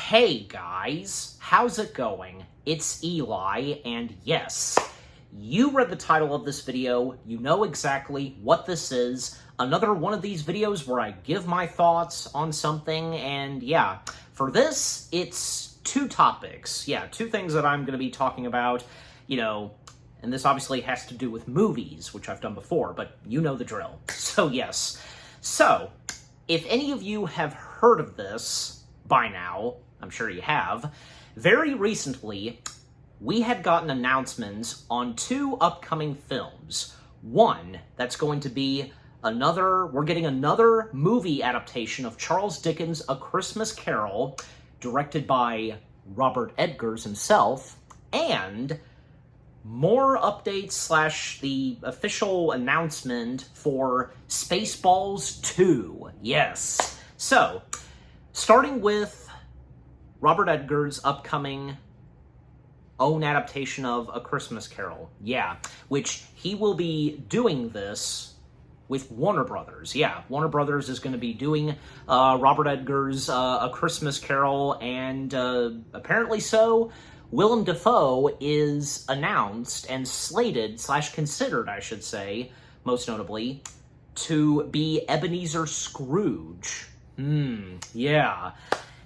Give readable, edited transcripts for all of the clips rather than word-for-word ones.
Hey guys, how's it going? It's Eli, and yes, you read the title of this video, you know exactly what this is. Another one of these videos where I give my thoughts on something, and yeah, for this, it's two topics. Yeah, two things that I'm going to be talking about, and this obviously has to do with movies, which I've done before, but you know the drill. So yes. So, if any of you have heard of this by now, I'm sure you have, very recently, we had gotten announcements on two upcoming films. One, that's going to be we're getting another movie adaptation of Charles Dickens' A Christmas Carol, directed by Robert Edgers himself, and more updates / the official announcement for Spaceballs 2. Yes. So, starting with Robert Edgers' upcoming own adaptation of A Christmas Carol. Yeah, which he will be doing this with Warner Brothers. Yeah, Warner Brothers is going to be doing Robert Edgers' A Christmas Carol, and apparently so, Willem Dafoe is announced and slated / considered, I should say, most notably, to be Ebenezer Scrooge. Yeah.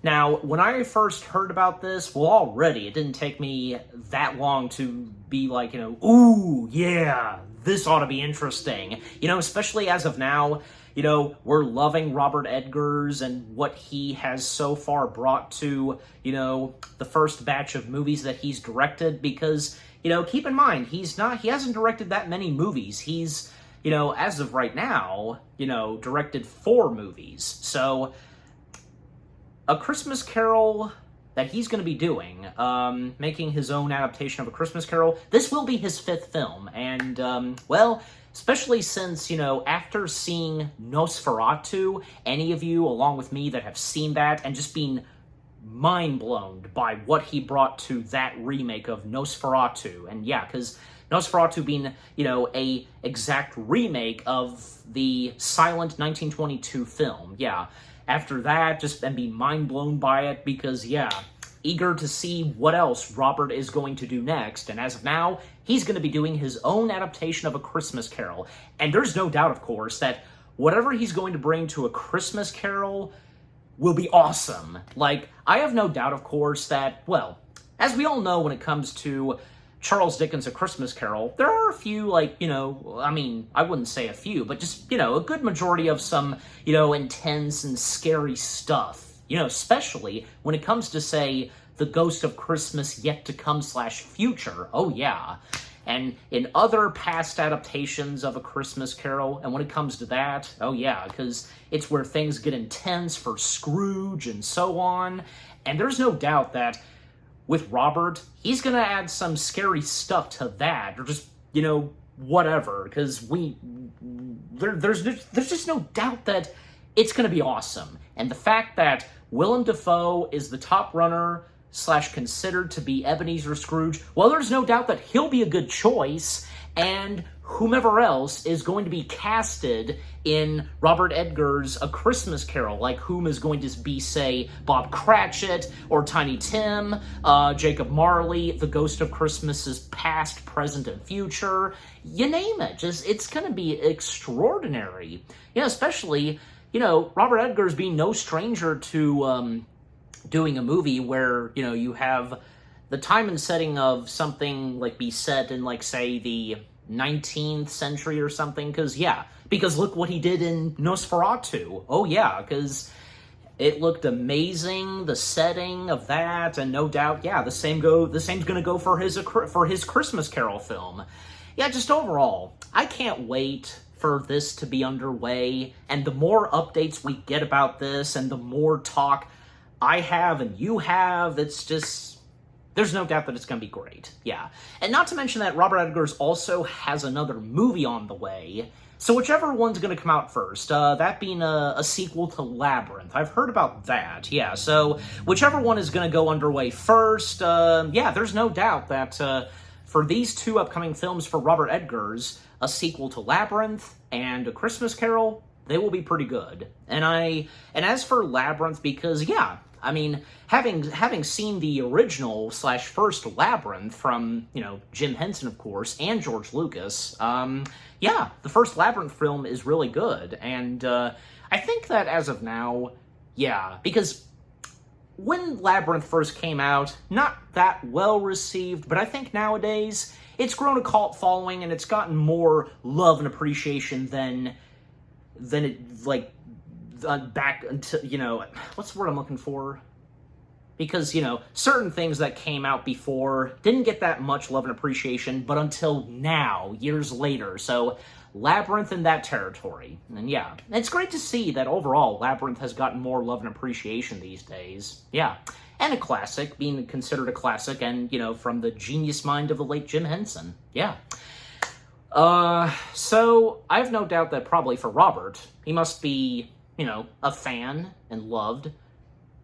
Now, when I first heard about this, well, already, it didn't take me that long to be like, ooh, yeah, this ought to be interesting. Especially as of now, we're loving Robert Edgers and what he has so far brought to, the first batch of movies that he's directed, because, keep in mind, he hasn't directed that many movies. He's, as of right now, directed 4 movies. So, A Christmas Carol that he's going to be doing, making his own adaptation of A Christmas Carol, this will be his 5th film, and, well, especially since, after seeing Nosferatu, any of you, along with me, that have seen that and just been mind-blown by what he brought to that remake of Nosferatu, and yeah, because Nosferatu being, a exact remake of the silent 1922 film, yeah. After that, just and be mind-blown by it because, yeah, eager to see what else Robert is going to do next. And as of now, he's going to be doing his own adaptation of A Christmas Carol. And there's no doubt, of course, that whatever he's going to bring to A Christmas Carol will be awesome. Like, I have no doubt, of course, that, well, as we all know when it comes to Charles Dickens' A Christmas Carol, there are a few, I wouldn't say a few, but just, a good majority of some, intense and scary stuff. Especially when it comes to, say, The Ghost of Christmas Yet to Come / Future. Oh, yeah. And in other past adaptations of A Christmas Carol, and when it comes to that, oh, yeah, because it's where things get intense for Scrooge and so on. And there's no doubt that with Robert, he's going to add some scary stuff to that, or just, whatever, because there's just no doubt that it's going to be awesome. And the fact that Willem Dafoe is the top runner / considered to be Ebenezer Scrooge, well, there's no doubt that he'll be a good choice, and whomever else is going to be casted in Robert Edgers' A Christmas Carol, like whom is going to be, say, Bob Cratchit, or Tiny Tim, Jacob Marley, The Ghost of Christmas's past, present, and future, you name it. It's going to be extraordinary. Especially, Robert Edgers being no stranger to doing a movie where, you have the time and setting of something, be set in, say, the 19th century or something, because look what he did in Nosferatu. Oh yeah, because it looked amazing, the setting of that, and no doubt, yeah, the same's gonna go for his Christmas Carol film. Yeah, just overall, I can't wait for this to be underway, and the more updates we get about this, and the more talk I have and you have, it's just, there's no doubt that it's going to be great, yeah. And not to mention that Robert Edgers also has another movie on the way, so whichever one's going to come out first, that being a sequel to Labyrinth. I've heard about that, yeah, so whichever one is going to go underway first, yeah, there's no doubt that for these two upcoming films for Robert Edgers, a sequel to Labyrinth and A Christmas Carol, they will be pretty good. And as for Labyrinth, because, yeah, I mean, having seen the original / first Labyrinth from, Jim Henson, of course, and George Lucas, yeah, the first Labyrinth film is really good. And I think that as of now, yeah, because when Labyrinth first came out, not that well received, but I think nowadays it's grown a cult following and it's gotten more love and appreciation than it, like, back until, what's the word I'm looking for? Because, certain things that came out before didn't get that much love and appreciation, but until now, years later. So, Labyrinth in that territory. And yeah, it's great to see that overall Labyrinth has gotten more love and appreciation these days. Yeah. And a classic, being considered a classic, and, from the genius mind of the late Jim Henson. Yeah. So, I have no doubt that probably for Robert, he must be, a fan and loved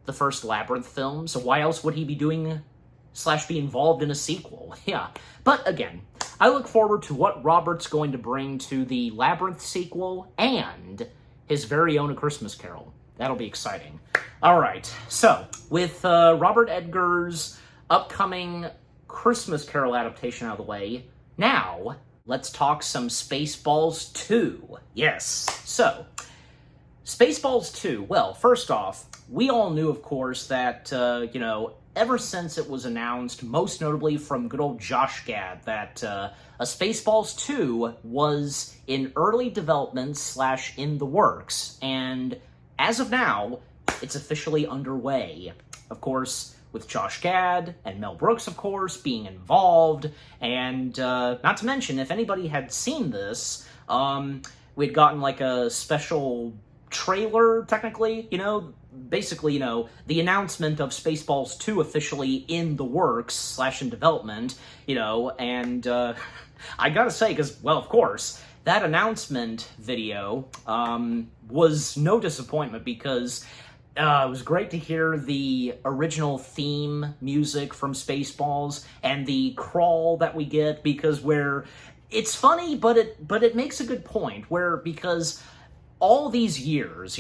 the first Labyrinth film, so why else would he be doing / be involved in a sequel? Yeah. But again, I look forward to what Robert's going to bring to the Labyrinth sequel and his very own A Christmas Carol. That'll be exciting. All right, so with Robert Edgar's upcoming Christmas Carol adaptation out of the way, now let's talk some Spaceballs 2. Yes, so Spaceballs 2, well, first off, we all knew, of course, that, ever since it was announced, most notably from good old Josh Gad, that a Spaceballs 2 was in early development / in the works, and as of now, it's officially underway. Of course, with Josh Gad and Mel Brooks, of course, being involved, and not to mention, if anybody had seen this, we'd gotten like a special trailer, technically, basically, the announcement of Spaceballs 2 officially in the works / in development, and I gotta say, because, well, of course, that announcement video was no disappointment, because it was great to hear the original theme music from Spaceballs and the crawl that we get, because it's funny, but it makes a good point, because all these years,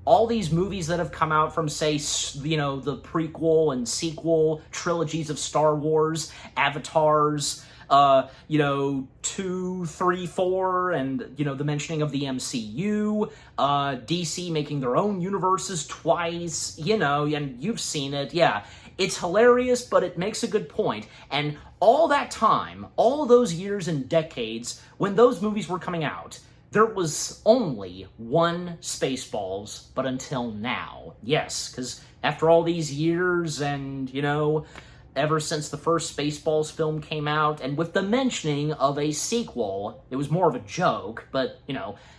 all these movies that have come out from, say, the prequel and sequel trilogies of Star Wars, Avatars, 2, 3, 4, and, the mentioning of the MCU, DC making their own universes twice, and you've seen it, yeah. It's hilarious, but it makes a good point. And all that time, all those years and decades, when those movies were coming out, there was only one Spaceballs, but until now. Yes, because after all these years and, ever since the first Spaceballs film came out, and with the mentioning of a sequel, it was more of a joke, but,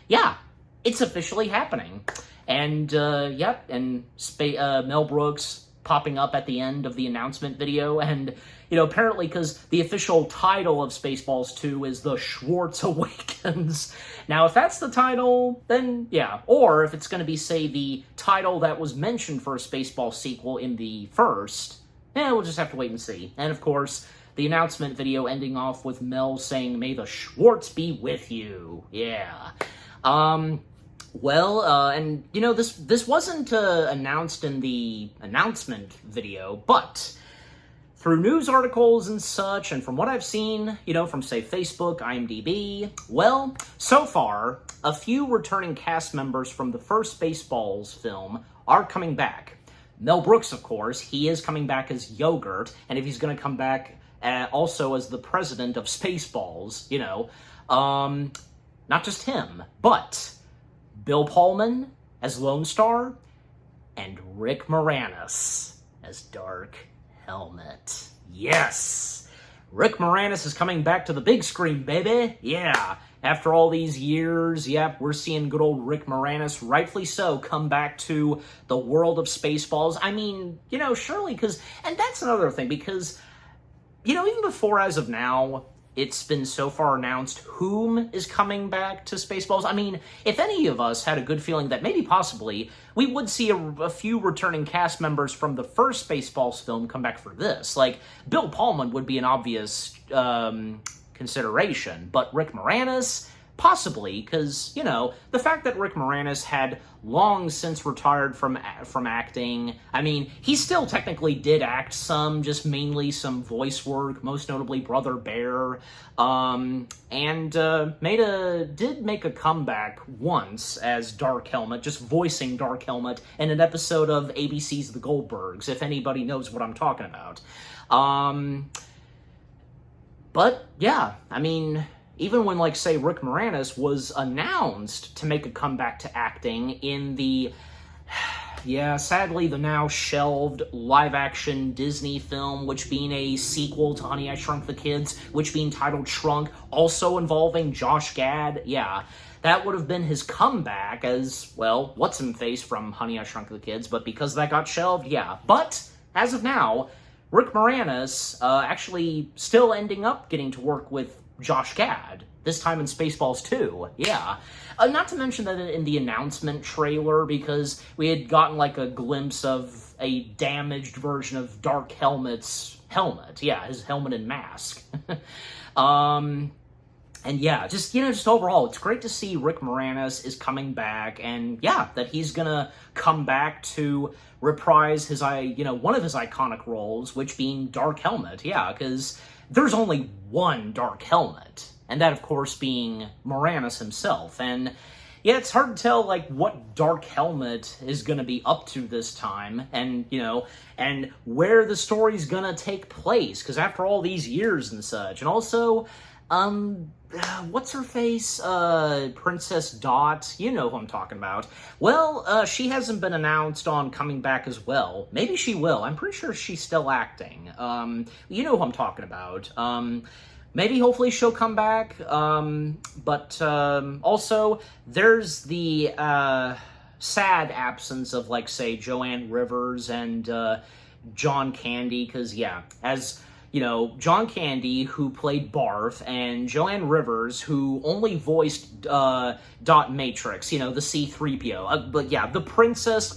yeah, it's officially happening. And, yep, and Mel Brooks popping up at the end of the announcement video, and, apparently because the official title of Spaceballs 2 is The Schwartz Awakens. Now, if that's the title, then yeah. Or if it's going to be, say, the title that was mentioned for a Spaceballs sequel in the first, we'll just have to wait and see. And, of course, the announcement video ending off with Mel saying, "May the Schwartz be with you." Yeah. Well, and, this wasn't announced in the announcement video, but through news articles and such, and from what I've seen, from, say, Facebook, IMDb, well, so far, a few returning cast members from the first Spaceballs film are coming back. Mel Brooks, of course, he is coming back as Yogurt, and if he's going to come back also as the president of Spaceballs, not just him, but Bill Pullman as Lone Star, and Rick Moranis as Dark Helmet. Yes! Rick Moranis is coming back to the big screen, baby! Yeah! After all these years, yep, we're seeing good old Rick Moranis, rightfully so, come back to the world of Spaceballs. I mean, surely, and that's another thing, because, even before, as of now, it's been so far announced whom is coming back to Spaceballs. I mean, if any of us had a good feeling that maybe possibly we would see a few returning cast members from the first Spaceballs film come back for this. Like, Bill Pullman would be an obvious consideration, but Rick Moranis, Possibly, because, you know, the fact that Rick Moranis had long since retired from acting, I mean, he still technically did act some, just mainly some voice work, most notably Brother Bear, and did make a comeback once as Dark Helmet, just voicing Dark Helmet in an episode of ABC's The Goldbergs, if anybody knows what I'm talking about. But, yeah, I mean, even when, like, say, Rick Moranis was announced to make a comeback to acting in the, yeah, sadly, the now shelved live-action Disney film, which being a sequel to Honey, I Shrunk the Kids, which being titled Shrunk, also involving Josh Gad, yeah, that would have been his comeback as, well, What's-Him-Face from Honey, I Shrunk the Kids, but because that got shelved, yeah. But, as of now, Rick Moranis actually still ending up getting to work with Josh Gad, this time in Spaceballs 2, yeah. Not to mention that in the announcement trailer, because we had gotten, like, a glimpse of a damaged version of Dark Helmet's helmet. Yeah, his helmet and mask. And yeah, just, you know, just overall, it's great to see Rick Moranis is coming back, and yeah, that he's gonna come back to reprise his, one of his iconic roles, which being Dark Helmet, yeah, because there's only one Dark Helmet, and that, of course, being Moranis himself, and yeah, it's hard to tell, like, what Dark Helmet is gonna be up to this time, and, you know, and where the story's gonna take place, because after all these years and such, and also, what's-her-face, Princess Dot, you know who I'm talking about. Well, she hasn't been announced on coming back as well. Maybe she will. I'm pretty sure she's still acting. You know who I'm talking about. Maybe, hopefully, she'll come back, but, also, there's the, sad absence of, like, say, Joanne Rivers and, John Candy, because, yeah, as you know, John Candy, who played Barf, and Joanne Rivers, who only voiced Dot Matrix, you know, the C-3PO. But yeah, the princess,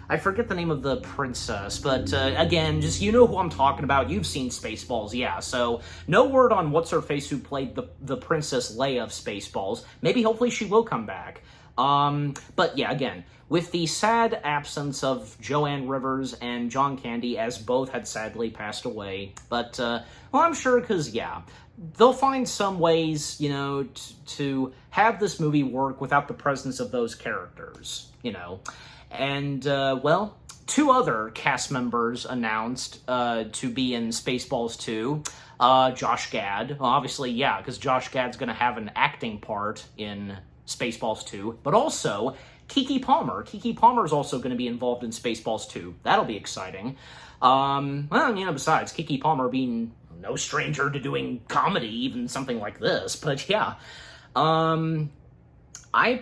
I forget the name of the princess, but again, just, you know who I'm talking about. You've seen Spaceballs, yeah. So no word on what's-her-face who played the Princess Leia of Spaceballs. Maybe, hopefully, she will come back. But yeah, again, with the sad absence of Joanne Rivers and John Candy, as both had sadly passed away. But, well, I'm sure, because, yeah, they'll find some ways, you know, to have this movie work without the presence of those characters, you know. And, well, two other cast members announced to be in Spaceballs 2. Josh Gad, well, obviously, yeah, because Josh Gad's going to have an acting part in Spaceballs 2, but also Keke Palmer. Keke Palmer is also going to be involved in Spaceballs 2. That'll be exciting. Well, you know, besides, Keke Palmer being no stranger to doing comedy, even something like this, but yeah. I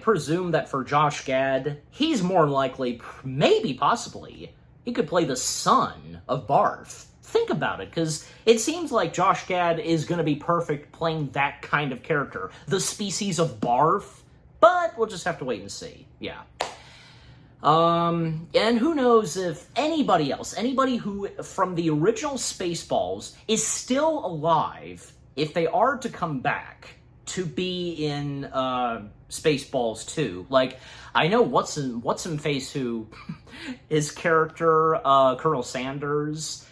presume that for Josh Gad, he's more likely, maybe, possibly, he could play the son of Barf. Think about it, because it seems like Josh Gad is going to be perfect playing that kind of character. The species of Barf. But we'll just have to wait and see. Yeah. And who knows if anybody else, anybody who from the original Spaceballs is still alive, if they are to come back to be in Spaceballs 2. Like, I know What's-Him-Face, who his character, Colonel Sanders,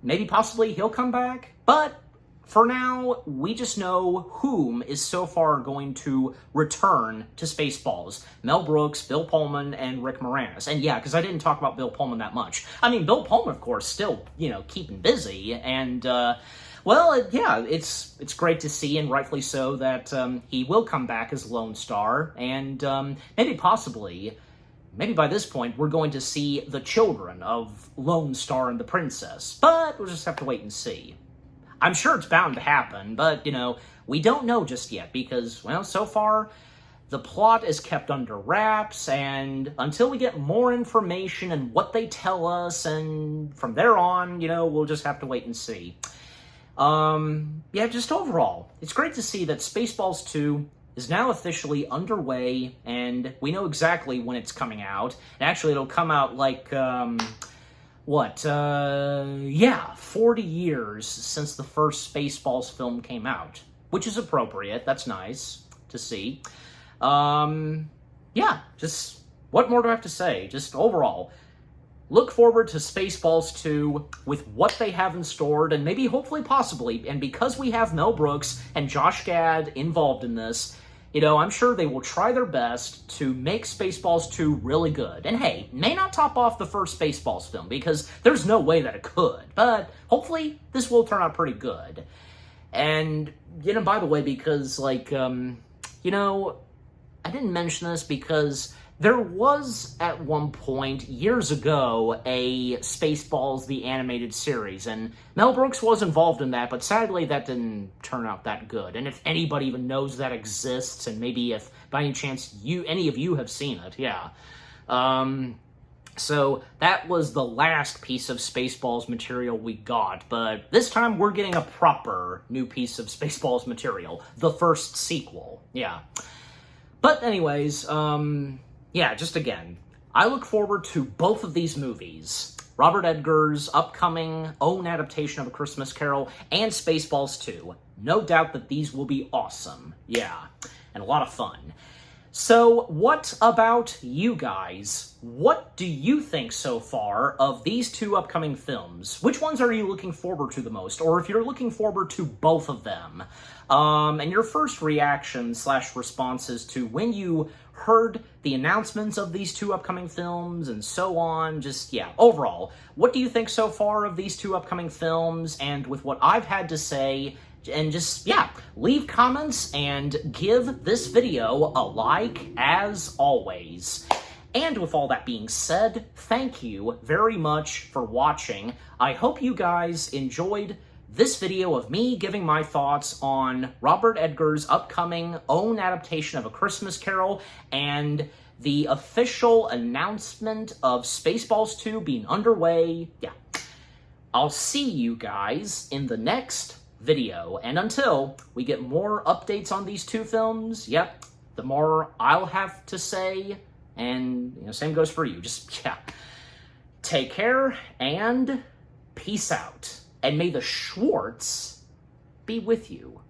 maybe possibly he'll come back, but for now, we just know whom is so far going to return to Spaceballs. Mel Brooks, Bill Pullman, and Rick Moranis. And yeah, because I didn't talk about Bill Pullman that much. I mean, Bill Pullman, of course, still, you know, keeping busy. And, well, yeah, it's great to see, and rightfully so, that he will come back as Lone Star. And maybe possibly, maybe by this point, we're going to see the children of Lone Star and the Princess. But we'll just have to wait and see. I'm sure it's bound to happen, but, you know, we don't know just yet because, well, so far, the plot is kept under wraps, and until we get more information and what they tell us, and from there on, you know, we'll just have to wait and see. Yeah, just overall, it's great to see that Spaceballs 2 is now officially underway, and we know exactly when it's coming out. And actually, it'll come out like, yeah, 40 years since the first Spaceballs film came out. which is appropriate. That's nice to see. Yeah, just what more do I have to say? Just overall, look forward to Spaceballs 2 with what they have in store, and maybe, hopefully, possibly, and because we have Mel Brooks and Josh Gad involved in this, you know, I'm sure they will try their best to make Spaceballs 2 really good. And hey, may not top off the first Spaceballs film, because there's no way that it could, but hopefully this will turn out pretty good. And, you know, by the way, because, like, you know, I didn't mention this because there was, at one point, years ago, a Spaceballs the Animated Series, and Mel Brooks was involved in that, but sadly that didn't turn out that good. And if anybody even knows that exists, and maybe if, by any chance, any of you have seen it, yeah. So that was the last piece of Spaceballs material we got, but this time we're getting a proper new piece of Spaceballs material, the first sequel, yeah. But anyways, yeah, just again, I look forward to both of these movies. Robert Edgar's upcoming own adaptation of A Christmas Carol and Spaceballs 2. No doubt that these will be awesome. Yeah, and a lot of fun. So, what about you guys? What do you think so far of these two upcoming films? Which ones are you looking forward to the most? Or if you're looking forward to both of them? And your first reactions / responses to when you heard the announcements of these two upcoming films and so on. Just, yeah, overall, what do you think so far of these two upcoming films and with what I've had to say? And just, yeah, leave comments and give this video a like as always. And with all that being said, thank you very much for watching. I hope you guys enjoyed this video of me giving my thoughts on Robert Edgar's upcoming own adaptation of A Christmas Carol and the official announcement of Spaceballs 2 being underway. Yeah. I'll see you guys in the next video, and until we get more updates on these two films, yep, the more I'll have to say, and, you know, same goes for you. Just, yeah, take care, and peace out. And may the Schwartz be with you.